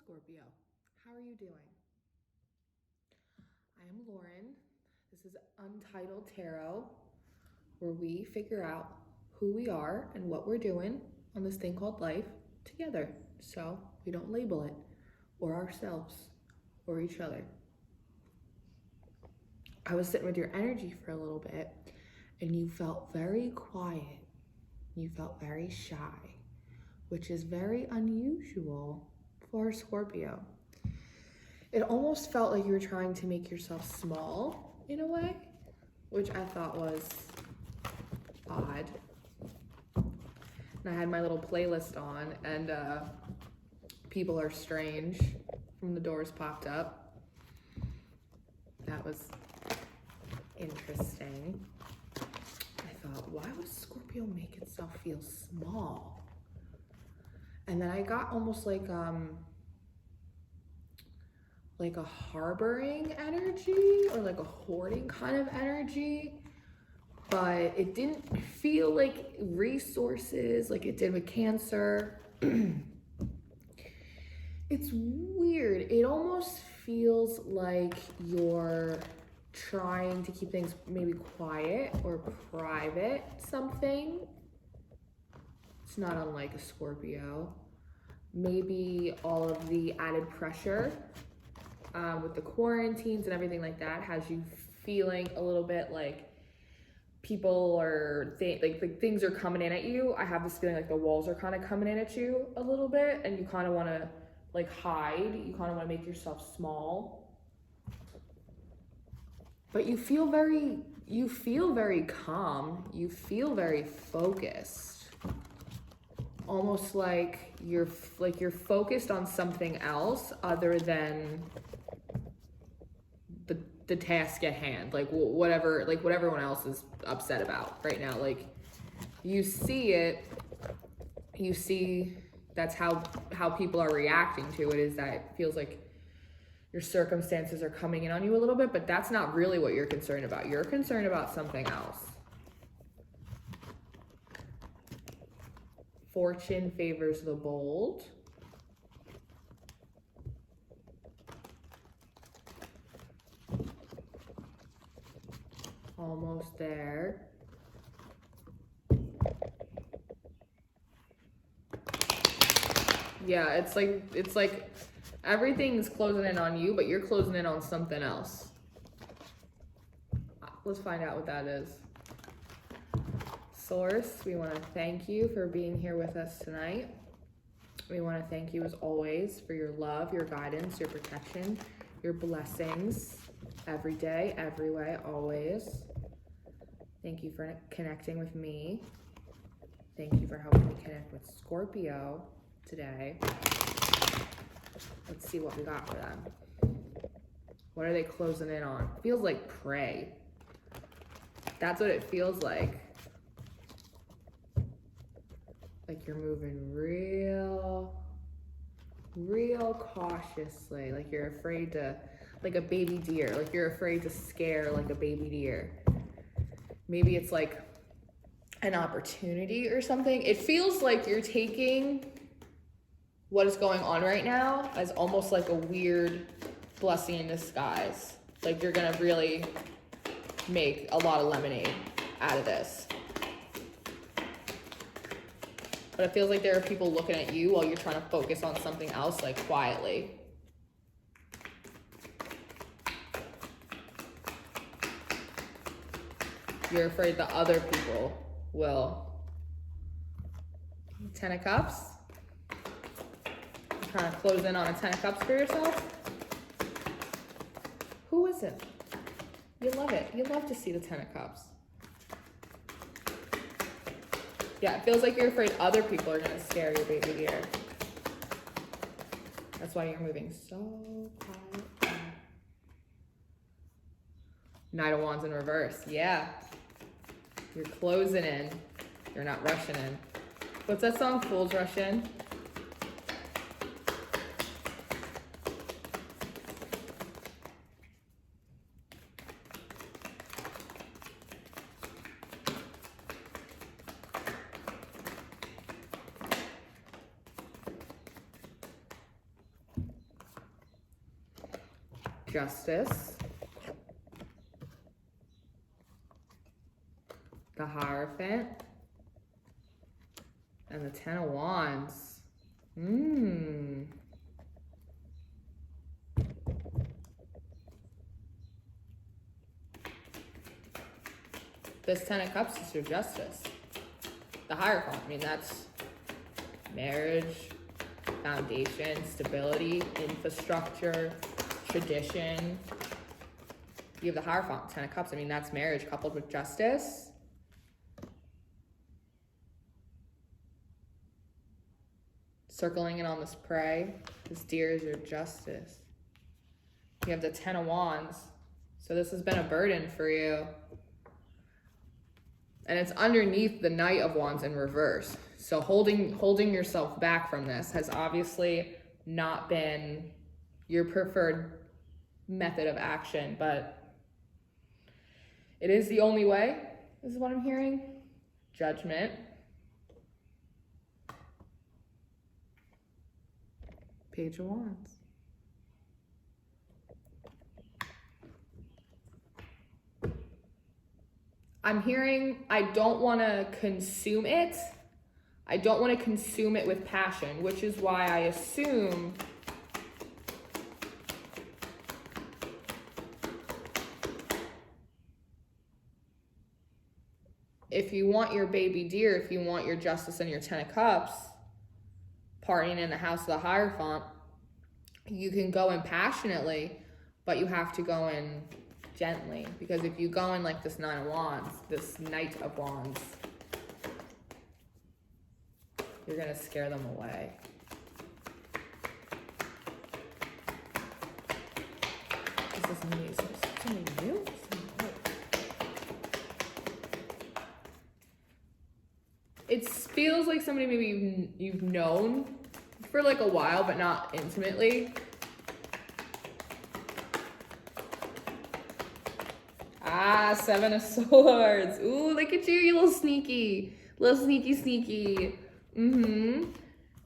Scorpio. How are you doing? I am Lauren. This is Untitled Tarot, where we figure out who we are and what we're doing on this thing called life together, so we don't label it or ourselves or each other. I was sitting with your energy for a little bit and you felt very quiet. You felt very shy, which is very unusual for Scorpio. It almost felt like you were trying to make yourself small in a way, which I thought was odd. And I had my little playlist on, and People Are Strange from The Doors popped up. That was interesting. I thought, why would Scorpio make itself feel small? And then I got almost like a harboring energy or like a hoarding kind of energy, but it didn't feel like resources like it did with Cancer. It's weird. It almost feels like you're trying to keep things maybe quiet or private, something. It's not unlike a Scorpio. Maybe all of the added pressure with the quarantines and everything like that has you feeling a little bit like people are, like things are coming in at you. I have this feeling like the walls are kind of coming in at you a little bit and you kind of want to like hide. You kind of want to make yourself small. But you feel very calm. You feel very focused. Almost like you're focused on something else other than the task at hand, like whatever everyone else is upset about right now. Like you see that's how people are reacting to it, is that it feels like your circumstances are coming in on you a little bit, but that's not really what you're concerned about. You're concerned about something else. Fortune favors the bold. Almost there. Yeah, it's like everything's closing in on you, but you're closing in on something else. Let's find out what that is. Source, we want to thank you for being here with us tonight. We want to thank you as always for your love, your guidance, your protection, your blessings every day, every way, always. Thank you for connecting with me. Thank you for helping me connect with Scorpio today. Let's see what we got for them. What are they closing in on? Feels like prey. That's what it feels like. Like you're moving real cautiously. Like you're afraid to, like a baby deer. Like you're afraid to scare like a baby deer. Maybe it's like an opportunity or something. It feels like you're taking what is going on right now as almost like a weird blessing in disguise. Like you're gonna really make a lot of lemonade out of this. But it feels like there are people looking at you while you're trying to focus on something else, like quietly. You're afraid that other people will. 10 of Cups. You're trying to close in on a 10 of Cups for yourself. Who is it? You love it. You love to see the 10 of Cups. Yeah, it feels like you're afraid other people are gonna scare your baby deer. That's why you're moving so quiet. Knight of Wands in reverse. Yeah. You're closing in. You're not rushing in. What's that song? Fools Rush In? Justice, the Hierophant, and the Ten of Wands. This Ten of Cups is your Justice. The Hierophant, I mean, that's marriage, foundation, stability, infrastructure, tradition. You have the Hierophant, Ten of Cups. I mean, that's marriage coupled with justice. Circling it on this prey. This deer is your justice. You have the Ten of Wands. So this has been a burden for you. And it's underneath the Knight of Wands in reverse. So holding yourself back from this has obviously not been your preferred method of action, but it is the only way, is what I'm hearing. Judgment. Page of Wands. I'm hearing, I don't want to consume it. I don't want to consume it with passion, which is why I assume if you want your baby deer, if you want your justice and your Ten of Cups, partying in the house of the Hierophant, you can go in passionately, but you have to go in gently, because if you go in like this Nine of Wands, this Knight of Wands, you're gonna scare them away. This is new. Something new? It feels like somebody maybe you've known for like a while, but not intimately. Ah, Seven of Swords. Ooh, look at you little sneaky. Little sneaky.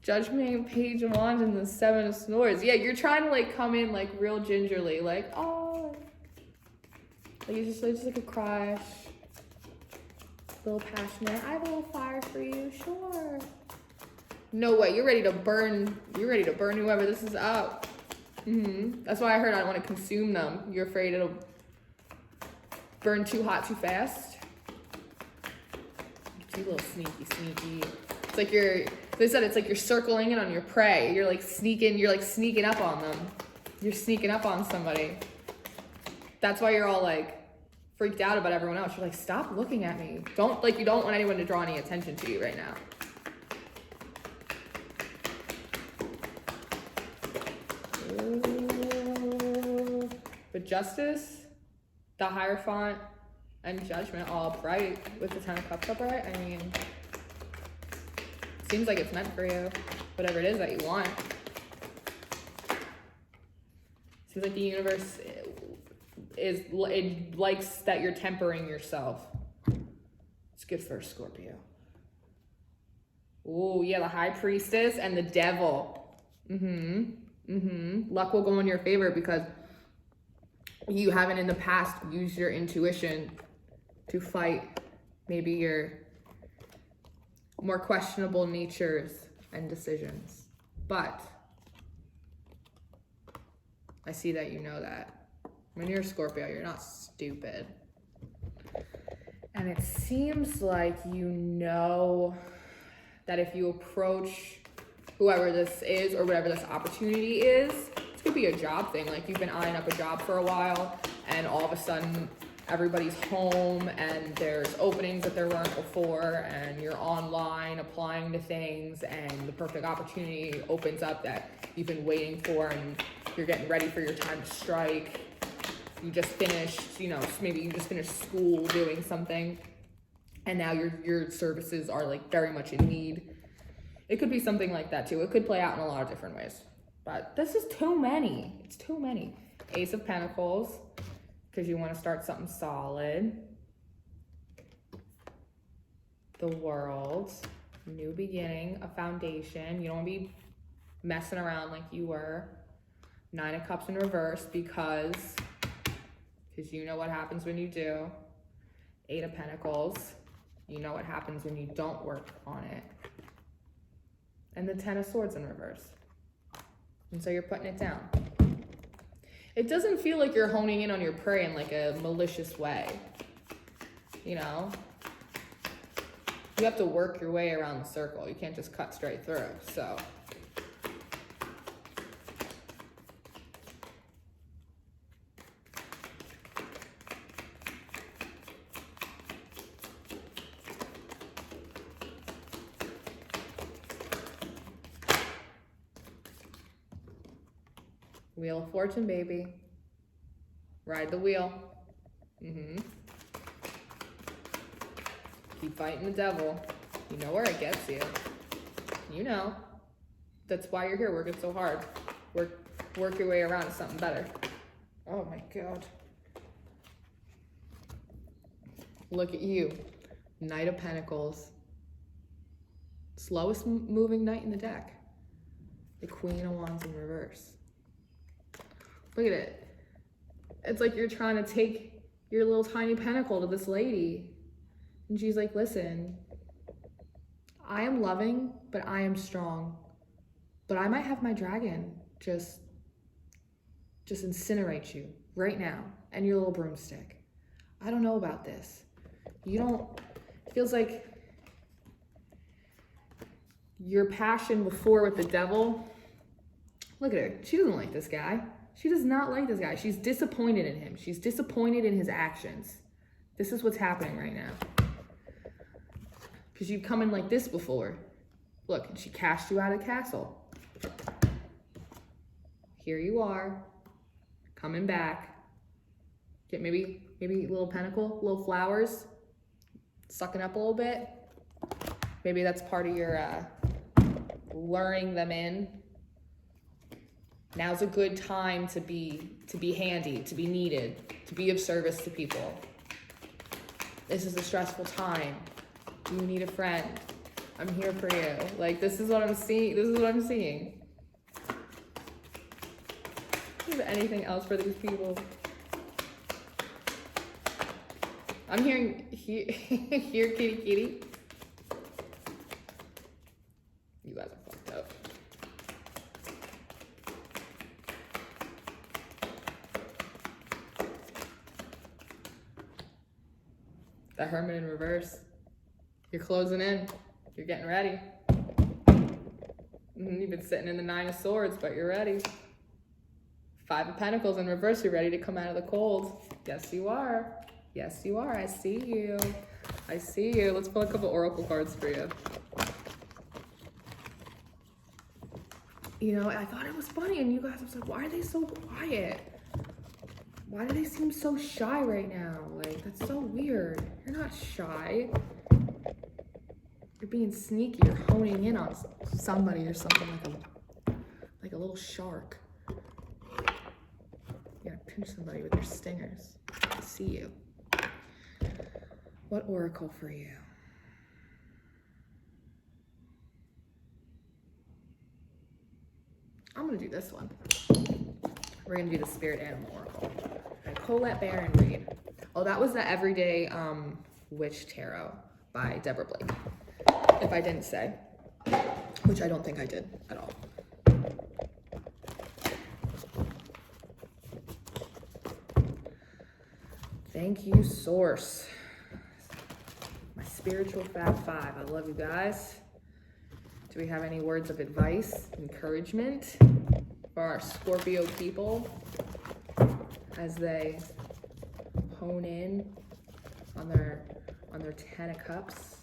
Judgment, Page of Wands, and the Seven of Swords. Yeah, you're trying to like come in like real gingerly, like, oh, like it's just like a crush. A little passionate. I have a little fire for you, sure. No way, you're ready to burn whoever this is up. That's why I heard I don't want to consume them. You're afraid it'll burn too hot too fast. You little sneaky. It's like they said it's like you're circling in on your prey. You're like sneaking up on them. You're sneaking up on somebody. That's why you're all like freaked out about everyone else. You're like, stop looking at me. You don't want anyone to draw any attention to you right now. Ooh. But Justice, the Hierophant, and Judgment all upright with the Ten of Cups upright. I mean, seems like it's meant for you, whatever it is that you want. Seems like the universe it likes that you're tempering yourself. It's good for a Scorpio. Ooh, yeah, the High Priestess and the Devil. Luck will go in your favor because you haven't in the past used your intuition to fight maybe your more questionable natures and decisions. But I see that you know that. When you're a Scorpio, you're not stupid. And it seems like you know that if you approach whoever this is or whatever this opportunity is, this could be a job thing. Like you've been eyeing up a job for a while and all of a sudden everybody's home and there's openings that there weren't before and you're online applying to things and the perfect opportunity opens up that you've been waiting for and you're getting ready for your time to strike. You just finished, maybe you just finished school doing something and now your services are like very much in need. It could be something like that too. It could play out in a lot of different ways, but this is too many. It's too many. Ace of Pentacles, because you want to start something solid. The World, new beginning, a foundation. You don't want to be messing around like you were. Nine of Cups in reverse because you know what happens when you do. Eight of Pentacles. You know what happens when you don't work on it. And the Ten of Swords in reverse. And so you're putting it down. It doesn't feel like you're honing in on your prey in like a malicious way. You know? You have to work your way around the circle. You can't just cut straight through. So Wheel of Fortune, baby. Ride the wheel. Keep fighting the devil. You know where it gets you. You know. That's why you're here working so hard. Work your way around to something better. Oh my God. Look at you. Knight of Pentacles. Slowest moving knight in the deck. The Queen of Wands in reverse. Look at it. It's like you're trying to take your little tiny pentacle to this lady. And she's like, listen, I am loving, but I am strong. But I might have my dragon just incinerate you right now and your little broomstick. I don't know about this. You don't, it feels like your passion before with the devil. Look at her. She doesn't like this guy. She does not like this guy. She's disappointed in him. She's disappointed in his actions. This is what's happening right now. Because you've come in like this before. Look, she cast you out of the castle. Here you are, coming back. Get maybe a little pentacle, little flowers, sucking up a little bit. Maybe that's part of your luring them in. Now's a good time to be handy, to be needed, to be of service to people. This is a stressful time. Do you need a friend? I'm here for you. Like, this is what I'm seeing. This is what I'm seeing. Do you have anything else for these people? I'm hearing here, kitty, kitty. You guys are fucked up. The Hermit in reverse. You're closing in. You're getting ready. You've been sitting in the Nine of Swords, but you're ready. Five of Pentacles in reverse. You're ready to come out of the cold. Yes, you are. Yes, you are. I see you. I see you. Let's pull a couple oracle cards for you. You know, I thought it was funny, and you guys was like, why are they so quiet? Why do they seem so shy right now? Like, that's so weird. You're not shy. You're being sneaky. You're honing in on somebody or something, like a little shark. You're gonna pinch somebody with your stingers. I see you. What oracle for you? I'm gonna do this one. We're gonna do the Spirit Animal Oracle. And Colette Baron read. Oh, that was the Everyday Witch Tarot by Deborah Blake. If I didn't say, which I don't think I did at all. Thank you, Source. My spiritual Fab Five. I love you guys. Do we have any words of advice, encouragement for our Scorpio people as they hone in on their Ten of Cups?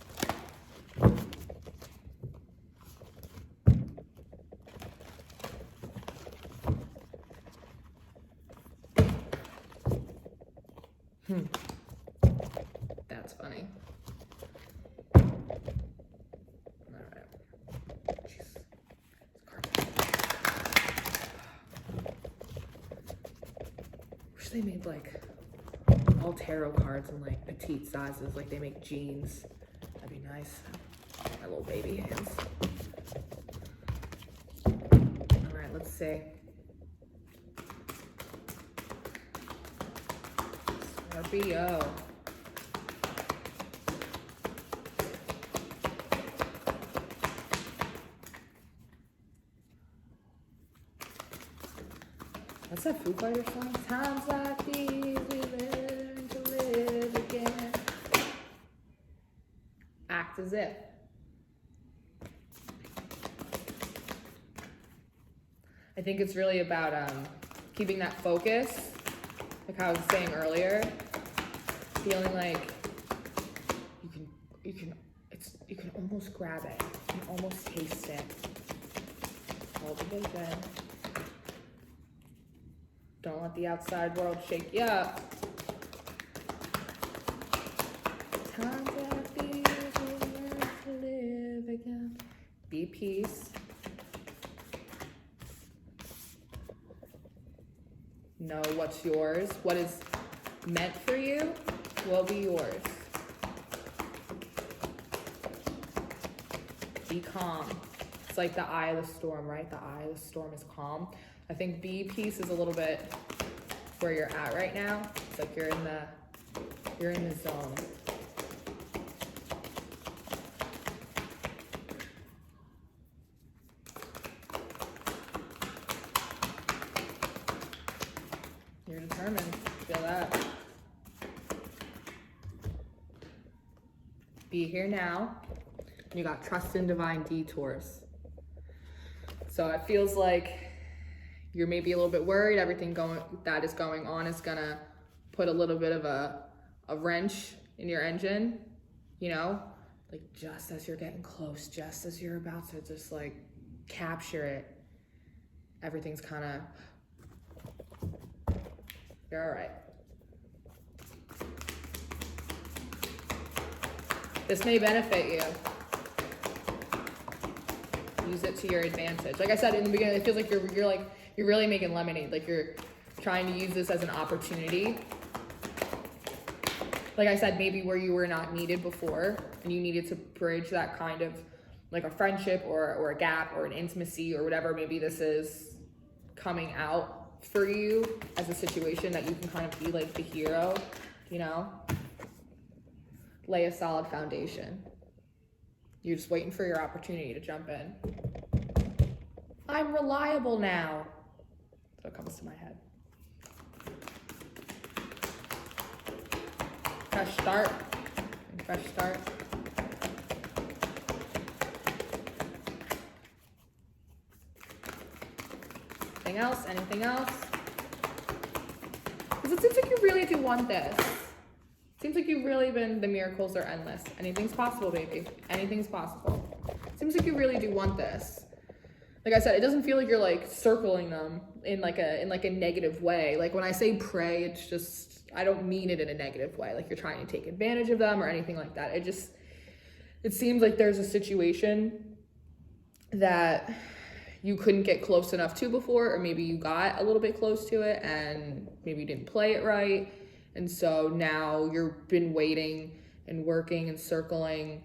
That's funny. They made like all tarot cards in like petite sizes, like they make jeans. That'd be nice. My little baby hands. All right, let's see. Scorpio. What's that Foo Fighters song? Times like these we learn to live again. Act as if. I think it's really about keeping that focus, like how I was saying earlier, feeling like you can almost grab it, you can almost taste it. Hold the vision. Don't let the outside world shake you up. Times like these we learn to live again. Be peace. Know what's yours. What is meant for you will be yours. Be calm. It's like the eye of the storm, right? The eye of the storm is calm. I think be peace is a little bit where you're at right now. It's like you're in the zone. You're determined. Feel that. Be here now. You got trust in divine detours. So it feels like you're maybe a little bit worried everything that is going on is gonna put a little bit of a wrench in your engine, you know? Like just as you're getting close, just as you're about to just like capture it, everything's kind of, you're all right. This may benefit you. Use it to your advantage. Like I said in the beginning, it feels like you're really making lemonade. Like you're trying to use this as an opportunity. Like I said, maybe where you were not needed before and you needed to bridge that kind of like a friendship or a gap or an intimacy or whatever. Maybe this is coming out for you as a situation that you can kind of be like the hero, you know? Lay a solid foundation. You're just waiting for your opportunity to jump in. I'm reliable now. That's what comes to my head. Fresh start. Fresh start. Anything else? Anything else? Because it seems like you really do want this. Seems like you've really been, the miracles are endless. Anything's possible, baby. Anything's possible. Seems like you really do want this. Like I said, it doesn't feel like you're like circling them in like a negative way. Like when I say pray, it's just, I don't mean it in a negative way. Like you're trying to take advantage of them or anything like that. It seems like there's a situation that you couldn't get close enough to before, or maybe you got a little bit close to it and maybe you didn't play it right. And so now you've been waiting and working and circling,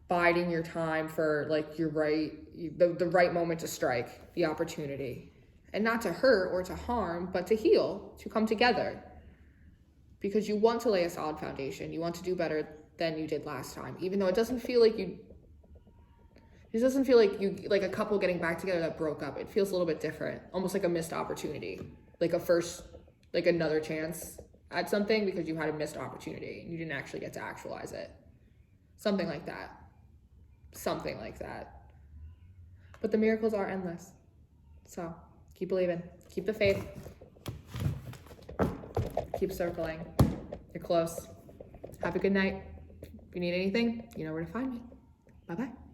biding your time for like the right moment to strike, the opportunity. And not to hurt or to harm, but to heal, to come together. Because you want to lay a solid foundation. You want to do better than you did last time. Even though it doesn't feel like like a couple getting back together that broke up. It feels a little bit different. Almost like a missed opportunity. Like another chance at something because you had a missed opportunity and you didn't actually get to actualize it. Something like that. Something like that. But the miracles are endless. So keep believing. Keep the faith. Keep circling. You're close. Have a good night. If you need anything, you know where to find me. Bye-bye.